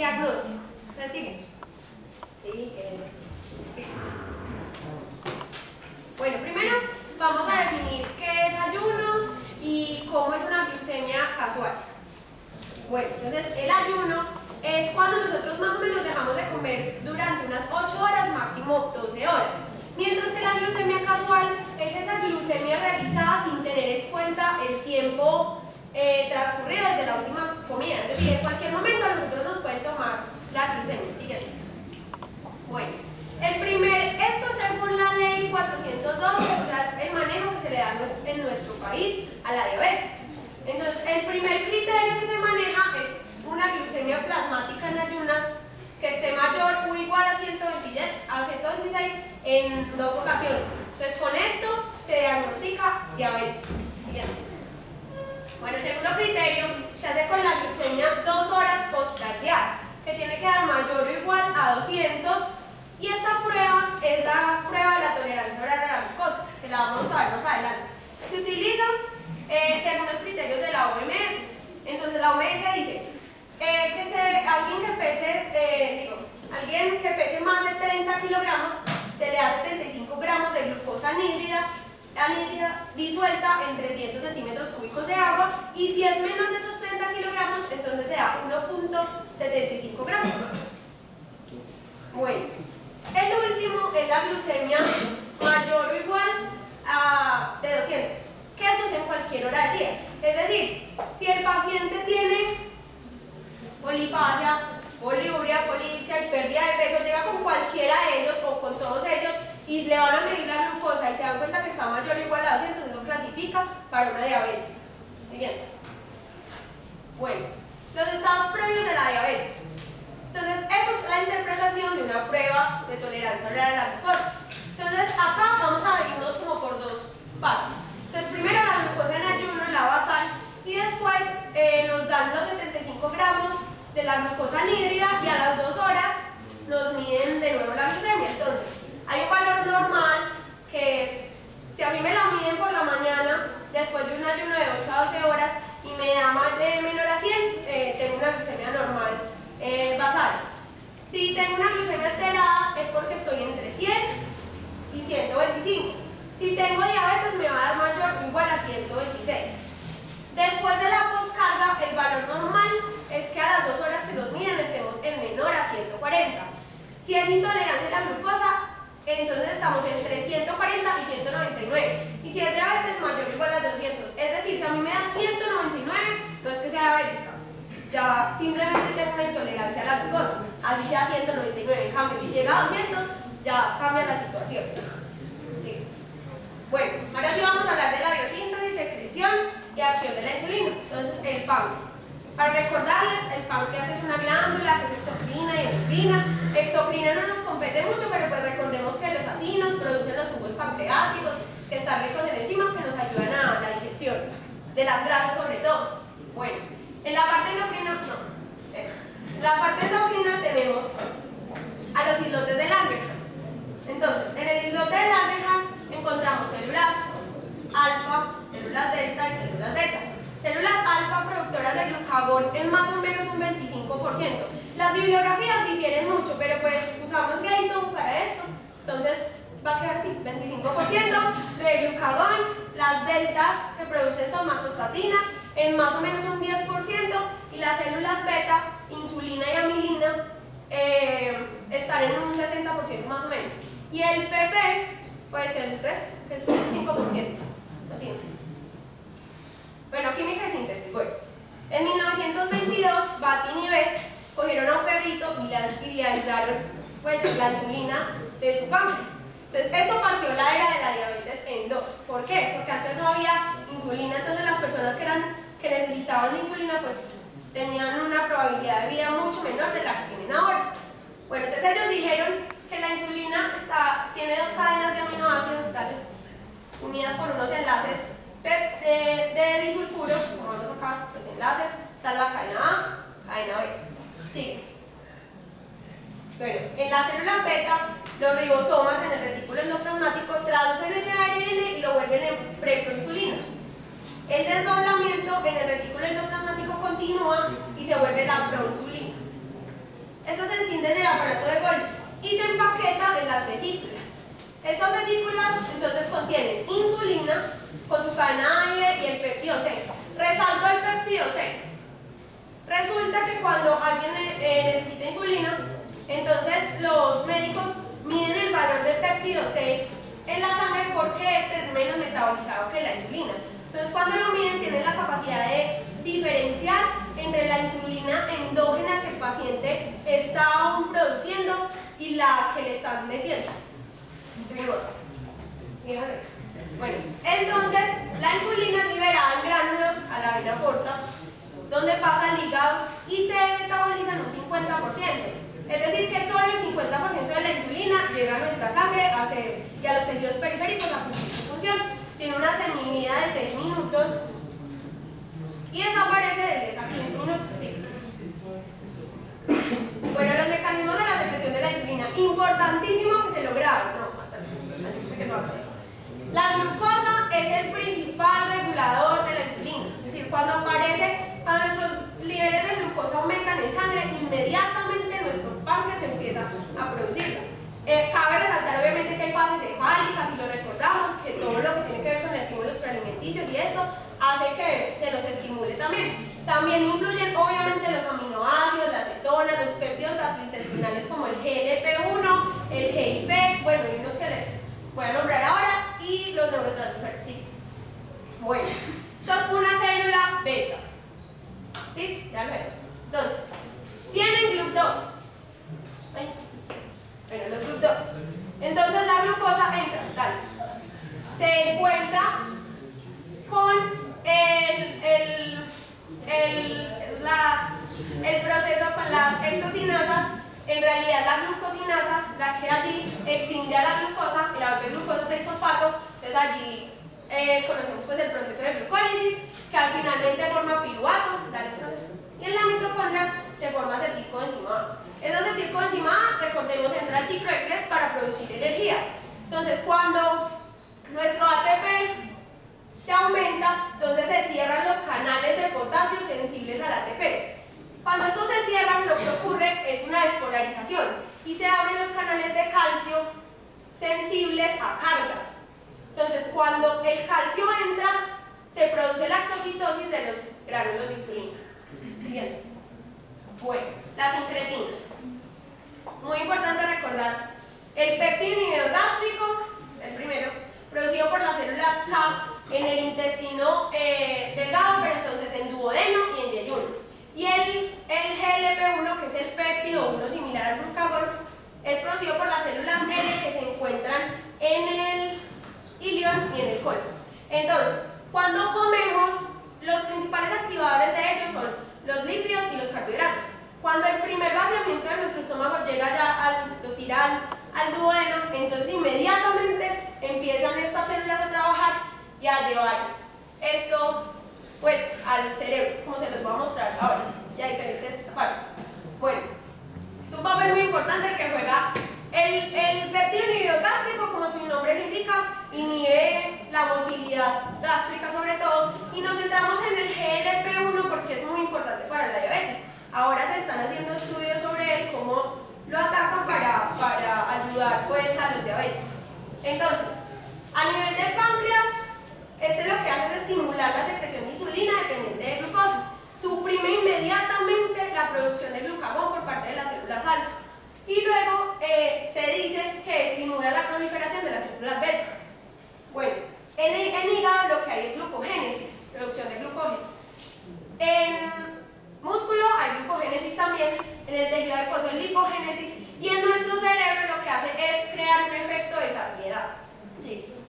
diagnóstico. ¿Se sigue? Sí, bueno, primero vamos a definir qué es ayuno y cómo es una glucemia casual. Bueno, entonces el ayuno es cuando nosotros más o menos dejamos de comer durante unas 8 horas, máximo 12 horas. Mientras que la glucemia casual es esa glucemia realizada sin tener en cuenta el tiempo transcurrido desde la última comida. Es decir, en cualquier momento a nosotros nos pueden tomar la glucemia. Siguiente. Bueno, esto según la ley 412, o sea, es el manejo que se le da en nuestro país a la diabetes. Entonces, el primer criterio que se maneja es una glucemia plasmática en ayunas que esté mayor o igual a 126 en 2 ocasiones. Entonces, con esto se diagnostica diabetes. Siguiente. Bueno, el segundo criterio se hace con la glucemia 2 horas postprandial, que tiene que dar mayor o igual a 200, y esta prueba es la prueba de la tolerancia oral a la glucosa, que la vamos a ver más adelante. Se utiliza según los criterios de la OMS. Entonces la OMS dice alguien que pese más de 30 kilogramos se le da 75 gramos de glucosa anhídrida disuelta en 300 centímetros cúbicos de agua, y si es menor de esos 30 kilogramos, entonces se da 1.75 gramos. Bueno, el último es la glucemia mayor o igual a de 200, que eso es en cualquier hora del día. Es decir, si el paciente tiene polifagia, poliuria, polipsia y pérdida de peso, llega con cualquiera de ellos o con todos ellos y le van a medir la glucosa y se dan cuenta que está mayor o igual a 200, eso clasifica para una diabetes. Siguiente. Bueno, los estados previos de la diabetes. Entonces, eso es la interpretación de una prueba de tolerancia oral a la glucosa. Entonces, acá vamos a irnos como por dos partes. Entonces, primero la glucosa en ayuno, la basal, y después nos dan los 75 gramos de la glucosa anhídrida, y a las 2 horas nos miden de nuevo la glucemia. Entonces, hay un valor normal que es, si a mí me la miden por la mañana, después de un ayuno de 8 a 12 horas, y me da menor a 100, tengo una glucemia normal basal. Si tengo una glucemia alterada, es porque estoy entre 100 y 125. Si tengo diabetes, me va a dar mayor o igual a 126. Después de la poscarga, el valor normal es que a las 2 horas que nos miden estemos en menor a 140. Si es intolerancia a la glucosa, entonces estamos entre 140 y 199. Y si es diabetes, mayor o igual a 200. Es decir, si a mí me da 199, no es que sea diabética, ya simplemente tengo una intolerancia a la glucosa, así sea 199. En cambio, si llega a 200, ya cambia la situación. ¿Sí? Bueno, ahora sí vamos a hablar de la biosíntesis, secreción y acción de la insulina. Entonces, el páncreas. Para recordarles, el páncreas es una glándula que es exocrina y endocrina. Exocrina no nos compete mucho, pero pues recordemos que los acinos producen los jugos pancreáticos, que están ricos en enzimas que nos ayudan a la digestión de las grasas sobre todo. Bueno, en la parte endocrina, En la parte endocrina tenemos a los islotes de Langerhans. Entonces, en el islote de Langerhans encontramos células alfa, células delta y células beta. Células alfa productoras de glucagón en más o menos un 25%. Las bibliografías difieren mucho, pero pues usamos Gaton para esto. Entonces va a quedar así, 25% de glucagón. Las delta que producen somatostatina en más o menos un 10%. Y las células beta, insulina y amilina, están en un 60% más o menos. Y el PP, pues el resto, que es un 5%. No tiene. Bueno, química y síntesis. Bueno, en 1922, Batin y Bess cogieron a un perrito y le aislaron pues, la insulina de su páncreas. Entonces, esto partió la era de la diabetes en dos. ¿Por qué? Porque antes no había insulina, entonces las personas que necesitaban insulina, pues tenían una probabilidad de vida mucho menor de la que tienen ahora. Bueno, entonces ellos dijeron que la insulina tiene 2 cadenas de aminoácidos unidas por unos enlaces de disulfuro, como vamos acá, los enlaces, está la cadena A, cadena B. Sigue. Bueno, en las células beta, los ribosomas en el retículo endoplasmático traducen ese ARN y lo vuelven en preproinsulinas. El desdoblamiento en el retículo endoplasmático continúa y se vuelve la proinsulina. aparato de Golgi y se empaqueta en las vesículas. Estas vesículas entonces contienen insulina con su cadena A y el péptido C. Resalto el péptido C. Resulta que cuando alguien necesita insulina, entonces los médicos miden el valor del péptido C en la sangre porque este es menos metabolizado que la insulina. Entonces cuando lo miden tienen la capacidad de diferenciar entre la insulina endógena que el paciente está aún produciendo y la que le están metiendo. Bueno, entonces la insulina es liberada en gránulos a la vena porta, donde pasa al hígado y se metaboliza en un 50%. Es decir, que solo el 50% de la insulina llega a nuestra sangre, a cerebro y a los tejidos periféricos a cumplir su función. Tiene una semivida de 6 minutos y desaparece de 10 a 15 minutos. ¿Sí? Bueno, los mecanismos de la secreción de la insulina. Importantísimo que se lo graben. La glucosa es el principal regulador de la insulina. Es decir, cuando nuestros niveles de glucosa aumentan en sangre, inmediatamente nuestro páncreas empieza a producirla. Cabe resaltar obviamente que hay fases cefálicas, si lo recordamos, que todo lo que tiene que ver con estímulos prealimenticios y esto hace que los estimule también. También influyen obviamente los aminoácidos, las cetonas, los péptidos gastrointestinales como el GLP-1, el GIP, bueno, y unos que les voy a nombrar ahora, y los neurotransmisores, sí. Bueno, esto es una célula beta. ¿Listo? Ya lo veo. Entonces, tienen GLUT2. Bueno, los GLUT2. Entonces la glucosa entra, dale. Se encuentra con el proceso con las hexocinasas. En realidad la glucosinasa, la que allí exinde a la glucosa y la vuelve glucosa 6-fosfato, entonces allí conocemos pues el proceso de glucólisis, que finalmente forma piruvato, dale otra vez. Y en la mitocondria se forma acetilcoenzima A. Esa acetilcoenzima A, recordemos, entra al ciclo de Krebs para producir energía. Entonces cuando nuestro ATP se aumenta, entonces se cierran los canales de potasio sensibles al ATP. Cuando estos se cierran, lo que ocurre es una despolarización y se abren los canales de calcio sensibles a cargas. Entonces, cuando el calcio entra, se produce la exocitosis de los gránulos de insulina. Siguiente. Bueno, las incretinas. Muy importante recordar, el péptido inhibidor gástrico, el primero, producido por las células K en el intestino delgado, pero entonces en duodeno y en yeyuno. Y el GLP-1, que es el péptido 1 similar al glucagón, es producido por las células L que se encuentran en el ilion y en el colon. Entonces, cuando comemos, los principales activadores de ellos son los lípidos y los carbohidratos. Cuando el primer vaciamiento de nuestro estómago llega ya lo tira al duodeno, entonces inmediatamente empiezan estas células a trabajar y a llevar esto pues al cerebro, como se los voy a mostrar ahora, y a diferentes partes. Bueno, es un papel muy importante que juega el péptido inhibidor gástrico, como su nombre lo indica, inhibe la motilidad gástrica sobre todo, y nos centramos en el GLP-1 porque es muy importante para la diabetes. Ahora se están haciendo estudios sobre él, cómo lo atacan para ayudar pues a los diabéticos. Entonces,